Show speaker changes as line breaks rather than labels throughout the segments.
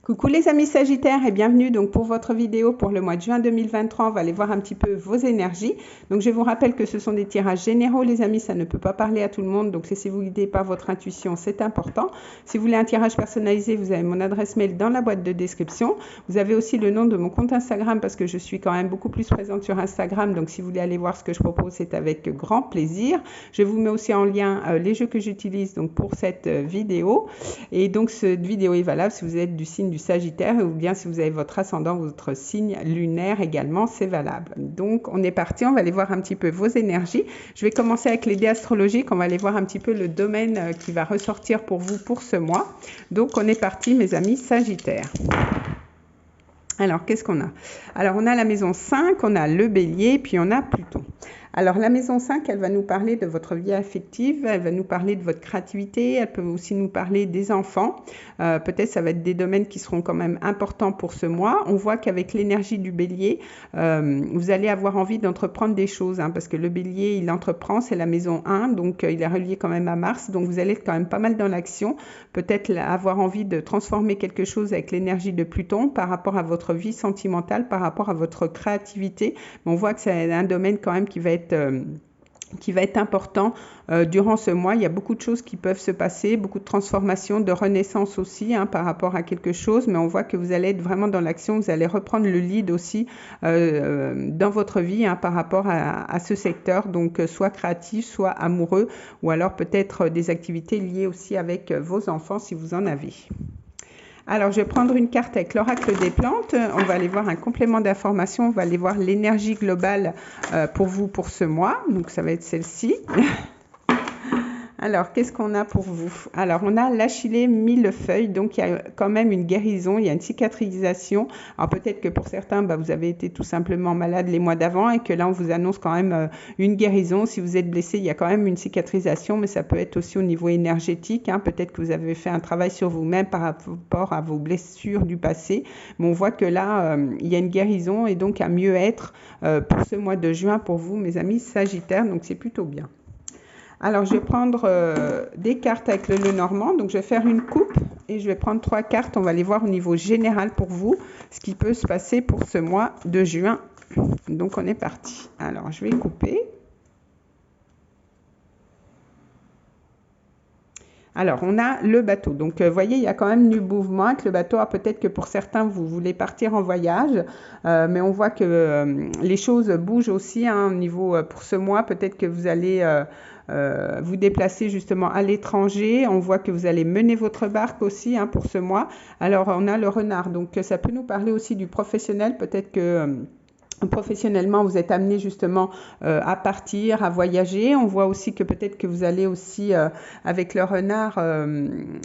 Coucou les amis Sagittaires et bienvenue donc pour votre vidéo pour le mois de juin 2023. On va aller voir un petit peu vos énergies. Donc je vous rappelle que ce sont des tirages généraux les amis, ça ne peut pas parler à tout le monde. Donc laissez-vous guider par votre intuition, c'est important. Si vous voulez un tirage personnalisé, vous avez mon adresse mail dans la boîte de description. Vous avez aussi le nom de mon compte Instagram parce que je suis quand même beaucoup plus présente sur Instagram. Donc si vous voulez aller voir ce que je propose, c'est avec grand plaisir. Je vous mets aussi en lien les jeux que j'utilise donc pour cette vidéo. Et donc cette vidéo est valable si vous êtes du signe du Sagittaire ou bien si vous avez votre ascendant, votre signe lunaire également, c'est valable. Donc on est parti, on va aller voir un petit peu vos énergies. Je vais commencer avec les dés astrologiques, on va aller voir un petit peu le domaine qui va ressortir pour vous pour ce mois. Donc on est parti mes amis Sagittaires. Alors, qu'est-ce qu'on a? Alors, on a la maison 5, on a le bélier, puis on a Pluton. Alors, la maison 5, elle va nous parler de votre vie affective, elle va nous parler de votre créativité, elle peut aussi nous parler des enfants. Peut-être ça va être des domaines qui seront quand même importants pour ce mois. On voit qu'avec l'énergie du bélier, vous allez avoir envie d'entreprendre des choses, hein, parce que le bélier, il entreprend, c'est la maison 1, donc il est relié quand même à Mars, donc vous allez être quand même pas mal dans l'action. Peut-être avoir envie de transformer quelque chose avec l'énergie de Pluton par rapport à votre vie sentimentale, par rapport à votre créativité. Mais on voit que c'est un domaine quand même qui va être important durant ce mois. Il y a beaucoup de choses qui peuvent se passer, beaucoup de transformations, de renaissance aussi par rapport à quelque chose, mais on voit que vous allez être vraiment dans l'action, vous allez reprendre le lead aussi dans votre vie par rapport à ce secteur, donc soit créatif, soit amoureux, ou alors peut-être des activités liées aussi avec vos enfants si vous en avez. Alors, je vais prendre une carte avec l'oracle des plantes. On va aller voir un complément d'information. On va aller voir l'énergie globale pour vous pour ce mois. Donc, ça va être celle-ci. Alors, qu'est-ce qu'on a pour vous? Alors, on a l'Achillée millefeuille, donc il y a quand même une guérison, il y a une cicatrisation. Alors, peut-être que pour certains, vous avez été tout simplement malade les mois d'avant et que là, on vous annonce quand même une guérison. Si vous êtes blessé, il y a quand même une cicatrisation, mais ça peut être aussi au niveau énergétique. Peut-être que vous avez fait un travail sur vous-même par rapport à vos blessures du passé. Mais on voit que là, il y a une guérison et donc un mieux-être pour ce mois de juin pour vous, mes amis Sagittaires. Donc, c'est plutôt bien. Alors, je vais prendre des cartes avec le Lenormand. Donc, je vais faire une coupe et je vais prendre 3 cartes. On va les voir au niveau général pour vous, ce qui peut se passer pour ce mois de juin. Donc, on est parti. Alors, je vais couper. Alors, on a le bateau. Donc, vous voyez, il y a quand même du mouvement avec le bateau. Peut-être que pour certains, vous voulez partir en voyage, mais on voit que les choses bougent aussi au niveau pour ce mois. Peut-être que vous allez vous déplacer justement à l'étranger. On voit que vous allez mener votre barque aussi pour ce mois. Alors, on a le renard. Donc, ça peut nous parler aussi du professionnel. Peut-être que professionnellement, vous êtes amené justement à partir, à voyager. On voit aussi que peut-être que vous allez aussi, avec le renard,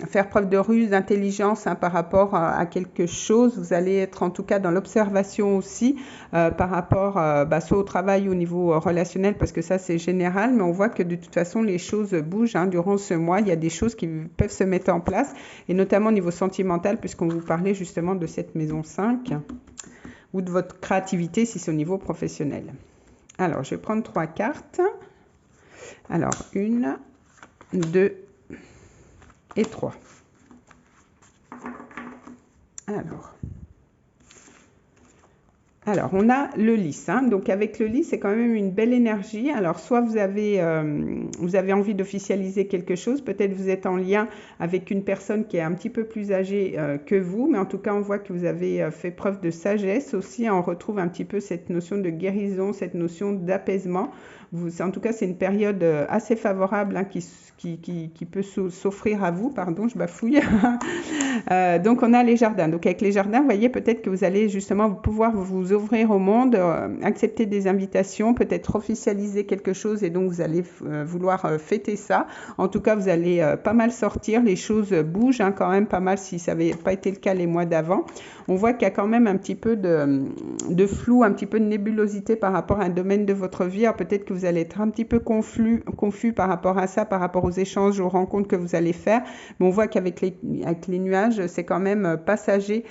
faire preuve de ruse, d'intelligence par rapport à quelque chose. Vous allez être en tout cas dans l'observation aussi par rapport soit au travail au niveau relationnel, parce que ça c'est général, mais on voit que de toute façon les choses bougent durant ce mois. Il y a des choses qui peuvent se mettre en place, et notamment au niveau sentimental, puisqu'on vous parlait justement de cette maison 5. Ou de votre créativité si c'est au niveau professionnel. Alors, je vais prendre 3 cartes. Alors, 1, 2 et 3. Alors, on a le lys. Donc, avec le lys, c'est quand même une belle énergie. Alors, soit vous avez envie d'officialiser quelque chose. Peut-être vous êtes en lien avec une personne qui est un petit peu plus âgée que vous. Mais en tout cas, on voit que vous avez fait preuve de sagesse aussi. On retrouve un petit peu cette notion de guérison, cette notion d'apaisement. En tout cas, c'est une période assez favorable qui peut s'offrir à vous. Pardon, je bafouille. Donc, on a les jardins. Donc, avec les jardins, vous voyez, peut-être que vous allez justement pouvoir vous ouvrir au monde, accepter des invitations, peut-être officialiser quelque chose et donc vous allez vouloir fêter ça. En tout cas, vous allez pas mal sortir. Les choses bougent quand même pas mal si ça n'avait pas été le cas les mois d'avant. On voit qu'il y a quand même un petit peu de flou, un petit peu de nébulosité par rapport à un domaine de votre vie. Alors, peut-être que vous allez être un petit peu confus par rapport à ça, par rapport aux échanges, aux rencontres que vous allez faire. Mais on voit qu'avec les nuages, c'est quand même passager.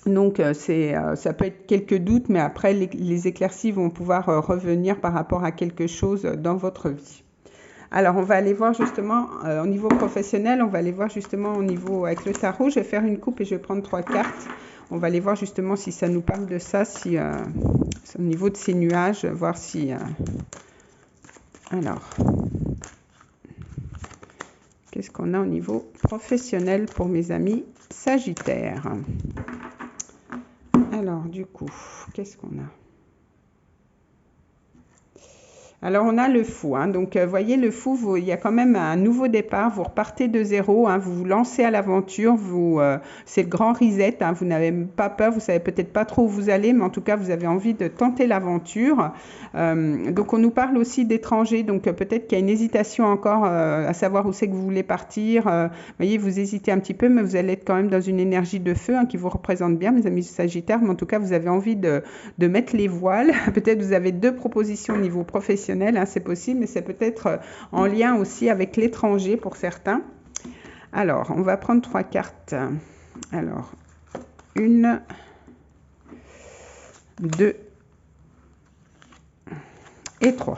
Donc, ça peut être quelques doutes, mais après, les éclaircies vont pouvoir revenir par rapport à quelque chose dans votre vie. Alors, on va aller voir justement au niveau professionnel, on va aller voir justement au niveau avec le tarot. Je vais faire une coupe et je vais prendre 3 cartes. On va aller voir justement si ça nous parle de ça, si au niveau de ces nuages, voir si... alors, qu'est-ce qu'on a au niveau professionnel pour mes amis Sagittaires? Alors, du coup, qu'est-ce qu'on a? Alors, on a le fou. Hein. Donc, voyez, le fou, il y a quand même un nouveau départ. Vous repartez de zéro. Hein. Vous vous lancez à l'aventure. C'est le grand reset. Hein. Vous n'avez pas peur. Vous savez peut-être pas trop où vous allez, mais en tout cas, vous avez envie de tenter l'aventure. Donc, on nous parle aussi d'étrangers. Donc, peut-être qu'il y a une hésitation encore à savoir où c'est que vous voulez partir. Voyez, vous hésitez un petit peu, mais vous allez être quand même dans une énergie de feu qui vous représente bien, mes amis Sagittaires. Mais en tout cas, vous avez envie de mettre les voiles. Peut-être vous avez 2 propositions au niveau professionnel. Hein, c'est possible, mais c'est peut-être en lien aussi avec l'étranger pour certains. Alors, on va prendre 3 cartes. Alors, 1, 2 et 3.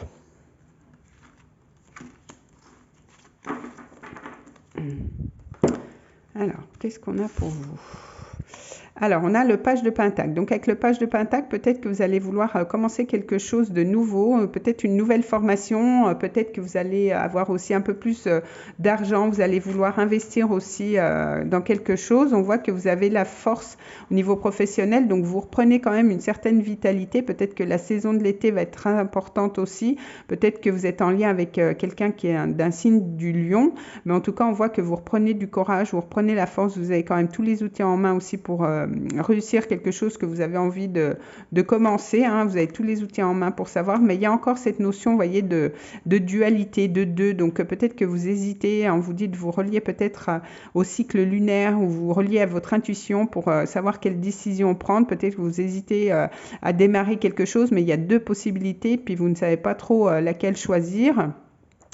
Alors, qu'est-ce qu'on a pour vous? Alors, on a le page de Pentacle. Donc, avec le page de Pentacle, peut-être que vous allez vouloir commencer quelque chose de nouveau, peut-être une nouvelle formation, peut-être que vous allez avoir aussi un peu plus d'argent, vous allez vouloir investir aussi dans quelque chose. On voit que vous avez la force au niveau professionnel, donc vous reprenez quand même une certaine vitalité. Peut-être que la saison de l'été va être très importante aussi. Peut-être que vous êtes en lien avec quelqu'un qui est d'un signe du lion, mais en tout cas, on voit que vous reprenez du courage, vous reprenez la force, vous avez quand même tous les outils en main aussi pour réussir quelque chose que vous avez envie de commencer. Hein. Vous avez tous les outils en main pour savoir, mais il y a encore cette notion, vous voyez, de dualité, de deux. Donc peut-être que vous hésitez, hein, vous dites, vous reliez peut-être au cycle lunaire ou vous reliez à votre intuition pour savoir quelle décision prendre. Peut-être que vous hésitez à démarrer quelque chose, mais il y a 2 possibilités, puis vous ne savez pas trop laquelle choisir.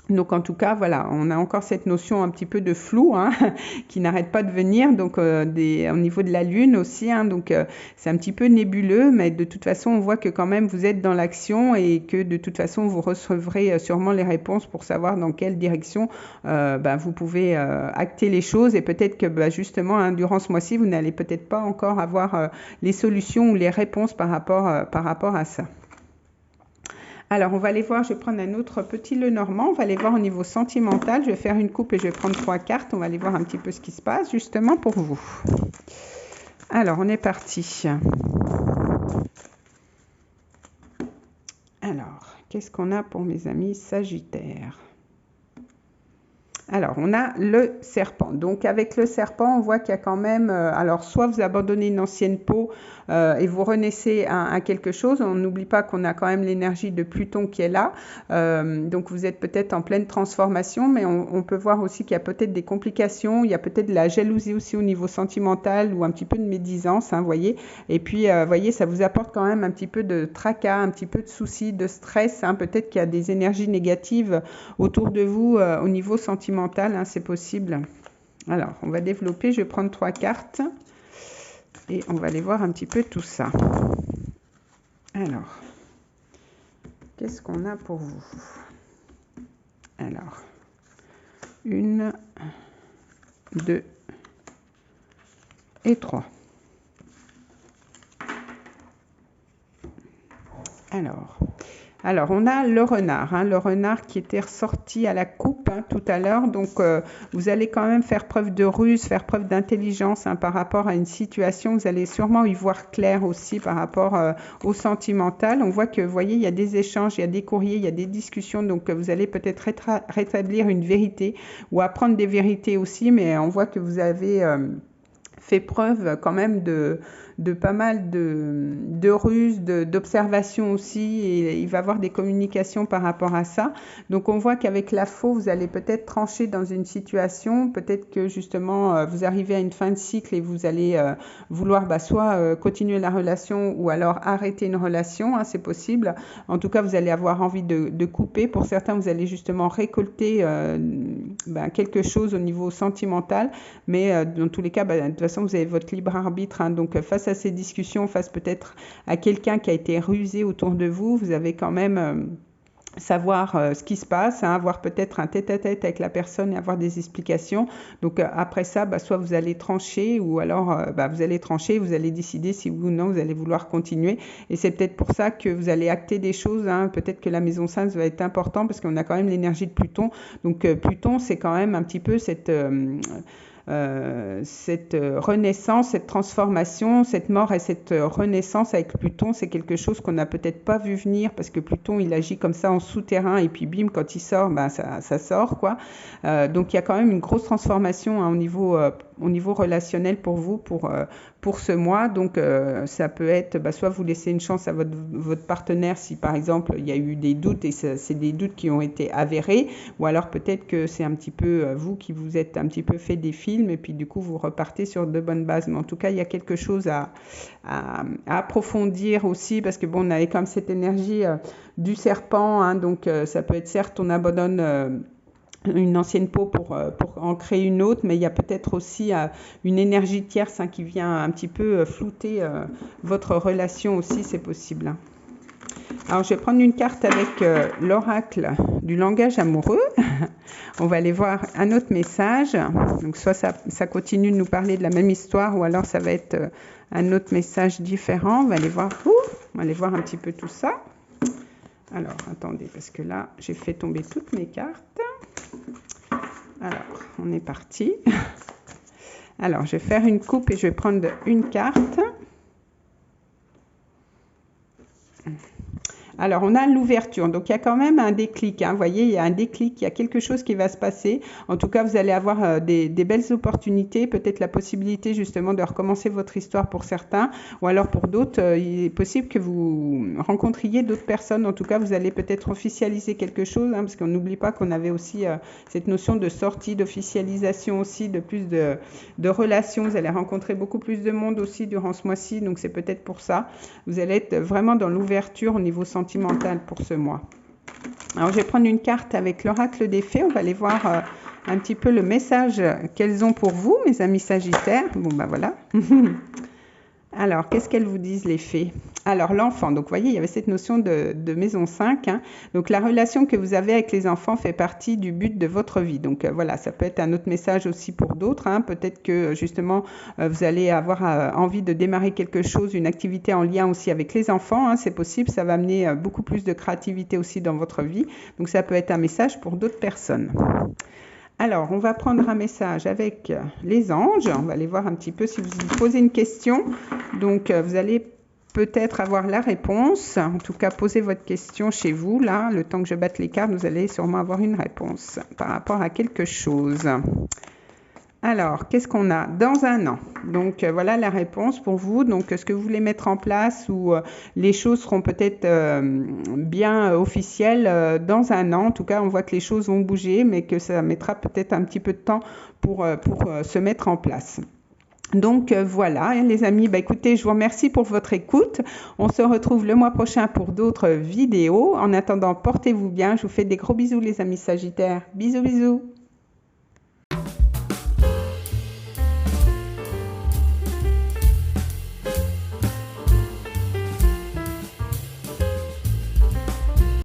Donc en tout cas, voilà, on a encore cette notion un petit peu de flou hein, qui n'arrête pas de venir, donc au niveau de la Lune aussi, hein, donc c'est un petit peu nébuleux, mais de toute façon, on voit que quand même vous êtes dans l'action et que de toute façon, vous recevrez sûrement les réponses pour savoir dans quelle direction vous pouvez acter les choses et peut-être que justement, hein, durant ce mois-ci, vous n'allez peut-être pas encore avoir les solutions ou les réponses par rapport à ça. Alors, on va aller voir, je vais prendre un autre petit Lenormand, on va aller voir au niveau sentimental, je vais faire une coupe et je vais prendre 3 cartes, on va aller voir un petit peu ce qui se passe justement pour vous. Alors, on est parti. Alors, qu'est-ce qu'on a pour mes amis Sagittaires ? Alors, on a le serpent. Donc, avec le serpent, on voit qu'il y a quand même... alors, soit vous abandonnez une ancienne peau et vous renaissez à quelque chose. On n'oublie pas qu'on a quand même l'énergie de Pluton qui est là. Donc, vous êtes peut-être en pleine transformation, mais on peut voir aussi qu'il y a peut-être des complications. Il y a peut-être de la jalousie aussi au niveau sentimental ou un petit peu de médisance, hein, voyez. Et puis, voyez, ça vous apporte quand même un petit peu de tracas, un petit peu de soucis, de stress. Hein. Peut-être qu'il y a des énergies négatives autour de vous au niveau sentimental. Hein, c'est possible. Alors, on va développer. Je vais prendre 3 cartes et on va aller voir un petit peu tout ça. Alors, qu'est-ce qu'on a pour vous? Alors, 1, 2 et 3. Alors, on a le renard, hein, le renard qui était ressorti à la coupe hein, tout à l'heure. Donc, vous allez quand même faire preuve de ruse, faire preuve d'intelligence hein, par rapport à une situation. Vous allez sûrement y voir clair aussi par rapport au sentimental. On voit que, vous voyez, il y a des échanges, il y a des courriers, il y a des discussions. Donc, vous allez peut-être rétablir une vérité ou apprendre des vérités aussi. Mais on voit que vous avez fait preuve quand même de pas mal de ruses, d'observations aussi, et il va y avoir des communications par rapport à ça. Donc on voit qu'avec la faux, vous allez peut-être trancher dans une situation, peut-être que justement vous arrivez à une fin de cycle et vous allez vouloir soit continuer la relation ou alors arrêter une relation, hein, c'est possible. En tout cas, vous allez avoir envie de couper. Pour certains, vous allez justement récolter quelque chose au niveau sentimental, mais dans tous les cas, de toute façon, vous avez votre libre arbitre, hein, donc face à ces discussions, face peut-être à quelqu'un qui a été rusé autour de vous, vous avez quand même savoir ce qui se passe, hein, avoir peut-être un tête-à-tête avec la personne et avoir des explications. Donc après ça, soit vous allez trancher ou alors vous allez trancher, vous allez décider si oui ou non vous allez vouloir continuer. Et c'est peut-être pour ça que vous allez acter des choses, hein. Peut-être que la maison 5 va être important parce qu'on a quand même l'énergie de Pluton. Donc Pluton, c'est quand même un petit peu cette renaissance, cette transformation, cette mort et cette renaissance avec Pluton, c'est quelque chose qu'on n'a peut-être pas vu venir parce que Pluton, il agit comme ça en souterrain et puis bim, quand il sort, ça sort, quoi. Donc il y a quand même une grosse transformation, hein, au niveau relationnel pour vous, pour ce mois. Donc ça peut être, soit vous laissez une chance à votre partenaire si par exemple il y a eu des doutes et c'est des doutes qui ont été avérés, ou alors peut-être que c'est un petit peu vous qui vous êtes un petit peu fait des films et puis du coup vous repartez sur de bonnes bases. Mais en tout cas il y a quelque chose à approfondir aussi parce que bon, on avait comme cette énergie du serpent, hein, donc ça peut être certes on abandonne une ancienne peau pour en créer une autre, mais il y a peut-être aussi une énergie tierce, hein, qui vient un petit peu flouter votre relation aussi, c'est possible, hein. Alors, je vais prendre une carte avec l'oracle du langage amoureux. On va aller voir un autre message. Donc, soit ça continue de nous parler de la même histoire, ou alors ça va être un autre message différent. On va aller voir un petit peu tout ça. Alors, attendez, parce que là, j'ai fait tomber toutes mes cartes. Alors, on est parti. Alors, je vais faire une coupe et je vais prendre une carte. Alors, on a l'ouverture. Donc, il y a quand même un déclic, hein. Vous voyez, il y a un déclic, il y a quelque chose qui va se passer. En tout cas, vous allez avoir des belles opportunités, peut-être la possibilité justement de recommencer votre histoire pour certains, ou alors pour d'autres, il est possible que vous rencontriez d'autres personnes. En tout cas, vous allez peut-être officialiser quelque chose, hein, parce qu'on n'oublie pas qu'on avait aussi cette notion de sortie, d'officialisation aussi, de plus de relations. Vous allez rencontrer beaucoup plus de monde aussi durant ce mois-ci, donc c'est peut-être pour ça. Vous allez être vraiment dans l'ouverture au niveau sentimental pour ce mois. Alors, je vais prendre une carte avec l'oracle des fées. On va aller voir un petit peu le message qu'elles ont pour vous, mes amis Sagittaires. Bon, voilà. Alors, qu'est-ce qu'elles vous disent, les fées? Alors, l'enfant. Donc, vous voyez, il y avait cette notion de maison 5. Hein. Donc, la relation que vous avez avec les enfants fait partie du but de votre vie. Donc, voilà, ça peut être un autre message aussi pour d'autres. Hein. Peut-être que, justement, vous allez avoir envie de démarrer quelque chose, une activité en lien aussi avec les enfants. Hein. C'est possible, ça va amener beaucoup plus de créativité aussi dans votre vie. Donc, ça peut être un message pour d'autres personnes. Alors, on va prendre un message avec les anges. On va aller voir un petit peu si vous vous posez une question. Donc, vous allez peut-être avoir la réponse. En tout cas, posez votre question chez vous. Là, le temps que je batte les cartes, vous allez sûrement avoir une réponse par rapport à quelque chose. Alors, qu'est-ce qu'on a? Dans un an. Donc, voilà la réponse pour vous. Donc, est-ce que vous voulez mettre en place ou les choses seront peut-être bien officielles dans un an? En tout cas, on voit que les choses vont bouger, mais que ça mettra peut-être un petit peu de temps pour se mettre en place. Donc voilà, les amis, écoutez, je vous remercie pour votre écoute. On se retrouve le mois prochain pour d'autres vidéos. En attendant, portez-vous bien. Je vous fais des gros bisous, les amis Sagittaires. Bisous, bisous.